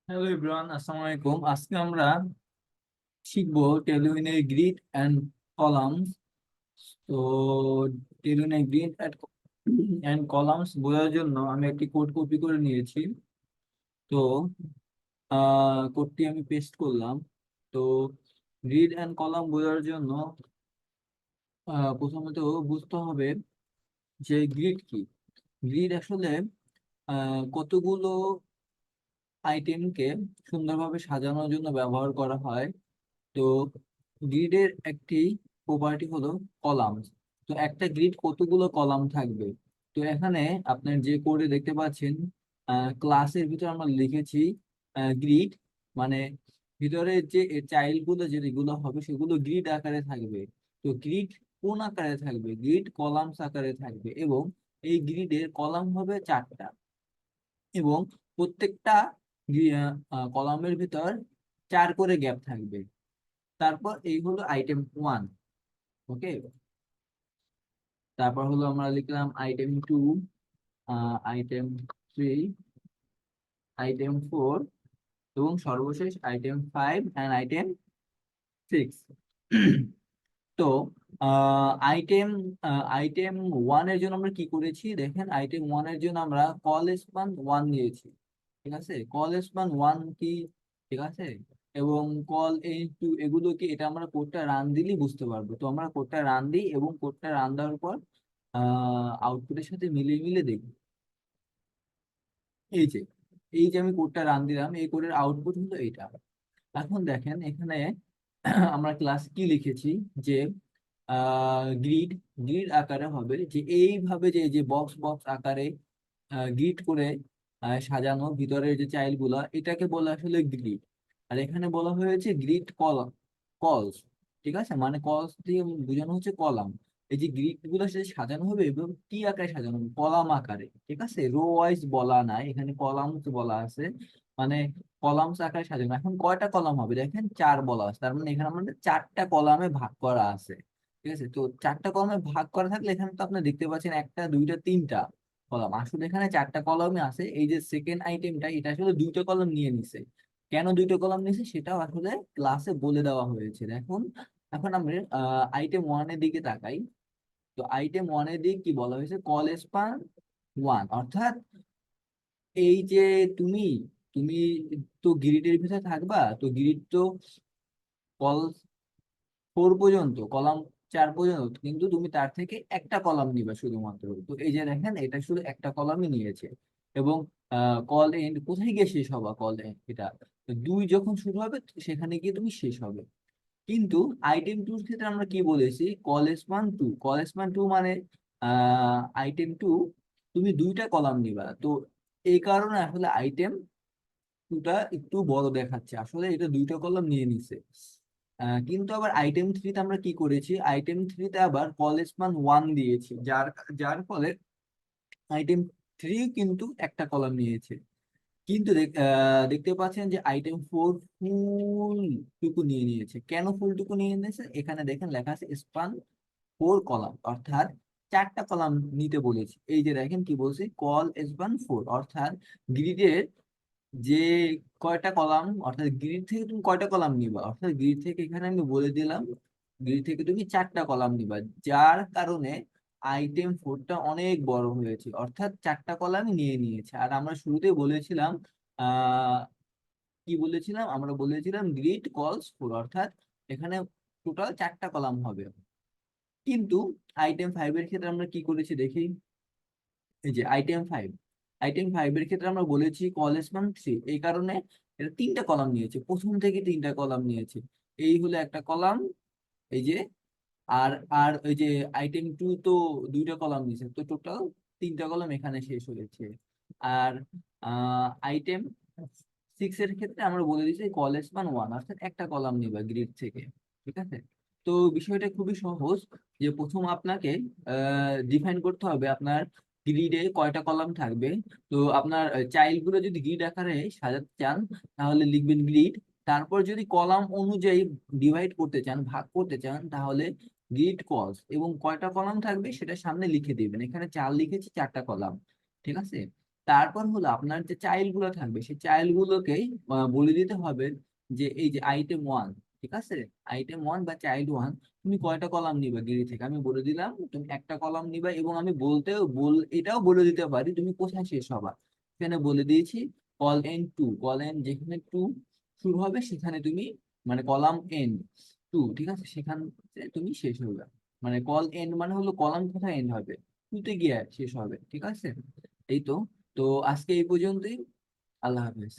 Hello everyone, আসসালামু আলাইকুম। আজকে আমরা শিখবো টেলুইনের গ্রিড অ্যান্ড কলামস। তো টেলুইনের গ্রিড অ্যান্ড কলামস বোঝার জন্য আমি একটি কোড কপি করে নিয়েছি। তো কোডটি আমি পেস্ট করলাম। তো গ্রিড অ্যান্ড কলাম বোঝার জন্য প্রথমত বুঝতে হবে যে গ্রিড কি। গ্রিড আসলে কতগুলো আইটেমকে সুন্দরভাবে সাজানোর জন্য ব্যবহার করা হয়। তো গ্রিডের একটি প্রপার্টি হলো কলাম। তো একটা গ্রিড কতগুলো কলাম থাকবে। তো এখানে আপনার যে কোডে দেখতে পাচ্ছেন, ক্লাসের ভিতর আমরা লিখেছি গ্রিড, মানে ভিতরে যে চাইল্ড গুলো যেগুলো হবে সেগুলো গ্রিড আকারে থাকবে। তো গ্রিড কোন আকারে থাকবে? গ্রিড কলামস আকারে থাকবে, এবং এই গ্রিডের কলাম হবে 4টা, এবং প্রত্যেকটা কলামের ভিতর 4 করে গ্যাপ থাকবে। তারপর এই হলো আইটেম 1। ওকে, তারপর হলো আমরা লিখলাম আইটেম 2, আইটেম 3, আইটেম 4, এবং সর্বশেষ আইটেম 5 অ্যান্ড আইটেম 6। তো আইটেম আইটেম 1 এর জন্য আমরা কি করেছি দেখেন। আইটেম 1 এর জন্য আমরা কল স্পান 1 দিয়েছি। ঠিক আছে, কল স্পান 1 কি? ঠিক আছে, এবং কল এই 2 এগুলো কি, এটা আমরা কোডটা রান দিলেই বুঝতে পারবো। তো আমরা কোডটা রান দিই, এবং কোডটা রান দেওয়ার পর আউটপুটের সাথে মিলিয়ে মিলিয়ে দেখি। এই যে এই যে আমি কোডটা রান দিলাম, এই কোডের আউটপুট হলো এইটা। এখন দেখেন এখানে আমরা ক্লাস কি লিখেছি, যে গ্রিড গ্রিড আকারে হবে, যে এইভাবে যে যে বক্স বক্স আকারে গ্রিড করে সাজানো ভিতরের যে চাইল্ড গুলা, এটাকে বলা আসলে গ্রিড। আর এখানে বলা হয়েছে গ্রিড কলস। ঠিক আছে, মানে কলস দিয়ে বোঝানো হচ্ছে কলাম। এই যে গ্রিড গুলো সাথে সাজানো হবে, এবং কি আকারে সাজানো হবে? কলাম আকারে। ঠিক আছে, রো ওয়াইজ বলা নাই, এখানে কলামস বলা আছে, মানে কলামস আকারে সাজানো। এখন কয়টা কলাম হবে দেখেন, 4 বলা আছে, তার মানে এখানে আমাদের 4টা কলামে ভাগ করা আছে। ঠিক আছে, তো 4টা কলামে ভাগ করা থাকলে এখানে তো আপনি দেখতে পাচ্ছেন একটা, দুইটা, 3টা কলাম। আসলে এখানে 4টা কলামে আছে। এই যে সেকেন্ড আইটেমটা, এটা আসলে 2টা কলাম নিয়ে নিছে। কেন 2টা কলাম নিছে সেটাও আসলে ক্লাসে বলে দেওয়া হয়েছে। এখন এখন আমরা আইটেম 1 এর দিকে তাকাই। তো আইটেম 1 এর দিকে কি বলা হয়েছে? কল স্পান 1, অর্থাৎ এই যে তুমি তুমি তো গ্রিডের ভিতরে থাকবা। তো গ্রিড তো কল 4 পর্যন্ত, কলাম 4 পর্যন্ত, কিন্তু তুমি তার থেকে একটা কলাম নিবা শুধুমাত্র। তো এই যে দেখেন, এটা শুধু একটা কলামই নিয়েছে। এবং কল এন্ড কোথায় গিয়ে শেষ হবা? কল এন্ড এটা 2 যখন শুরু হবে, তো সেখানে গিয়ে তুমি শেষ হবে। কিন্তু আইটেম 2 এর ক্ষেত্রে আমরা কি বলেছি? কল স্পান 2 মানে আইটেম 2 তুমি 2টা কলাম নিবা। তো এই কারণে আসলে আইটেম 2টা একটু বড় দেখাচ্ছে, আসলে এটা 2টা কলাম নিয়ে নিছে। কিন্তু আবার আইটেম 3 তে আমরা কি করেছি? আইটেম 3 তে আবার কল স্পান 1 দিয়েছি, যার যার ফলে আইটেম 3 কিন্তু একটা কলাম নিয়েছে। কিন্তু দেখতে পাচ্ছেন যে আইটেম 4 ফুল টুকু নিয়ে নিয়েছে। কেন ফুল টুকু নিয়ে নিয়েছে? এখানে দেখেন লেখা আছে স্পান 4 কলাম, অর্থাৎ 4টা কলাম নিতে বলেছি। এই যে দেখেন কি বলছি, কল স্পান 4, অর্থাৎ গ্রিডের যে কয়টা কলাম, অর্থাৎ গ্রিড থেকে তুমি কয়টা কলাম নিবা, অর্থাৎ গ্রিড থেকে এখানে আমি বলে দিলাম গ্রিড থেকে তুমি 4টা কলাম নিবা। যার কারণে আইটেম 4টা অনেক বড় হয়েছে, অর্থাৎ 4টা কলাম নিয়ে নিয়েছে। আর আমরা শুরুতে বলেছিলাম, আহ কি বলেছিলাম? আমরা বলেছিলাম গ্রিড কলস 4, অর্থাৎ এখানে টোটাল 4টা কলাম হবে। কিন্তু আইটেম 5 এর ক্ষেত্রে আমরা কি করেছি দেখি। এই যে আইটেম 5 এর ক্ষেত্রে আমরা বলেছি কল স্পান 3, এই কারণে এটা 3টা কলাম নিয়েছে, প্রথম থেকে 3টা কলাম নিয়েছে। এই হলো একটা কলাম, এই যে। আর আর ওই যে আইটেম 2 তো 2টা কলাম নিয়েছে, তো টোটাল 3টা কলাম এখানে শেষ হয়েছে। আর আইটেম 6 এর ক্ষেত্রে আমরা বলে দিচ্ছি কল স্পান 1, অর্থাৎ একটা কলাম নিবা গ্রিড থেকে। ঠিক আছে, তো বিষয়টা খুবই সহজ। যে প্রথম আপনাকে ডিফাইন করতে হবে আপনার গ্রিডে কয়টা কলাম থাকবে। তো আপনার চাইল্ড গুলো যদি গ্রিড আকারে সাজাতে চান, তাহলে লিখবেন গ্রিড। তারপর যদি কলাম অনুযায়ী ডিভাইড করতে চান, ভাগ করতে চান, তাহলে গ্রিড কলস, এবং কয়টা কলাম থাকবে সেটা সামনে লিখে দিবেন। এখানে 4 লিখেছি, 4টা কলাম। ঠিক আছে, তারপর হলো আপনার যে চাইল্ড গুলো থাকবে সেই চাইল্ড গুলোকেই বলে দিতে হবে যে এই যে আইটেম ওয়ান, ঠিক আছে, আইটেম ওয়ান বা চাইল্ড ওয়ান তুমি কয়টা কলাম নিবা গিরি থেকে, আমি বলে দিলাম তুমি একটা কলাম নিবা, এবং আমি এটাও বলে দিতে পারি তুমি কোথায় শেষ হবা। এখানে বলে দিয়েছি কল এন টু, কল এন যেখানে টু শুরু হবে সেখানে তুমি, মানে কলাম এন টু, ঠিক আছে, সেখান থেকে তুমি শেষ হবে। মানে কল এন্ড মানে হলো কলাম কোথায় এন্ড হবে, টুতে গিয়ে শেষ হবে, ঠিক আছে। এই তো। তো আজকে এই পর্যন্তই। আল্লাহ হাফেজ।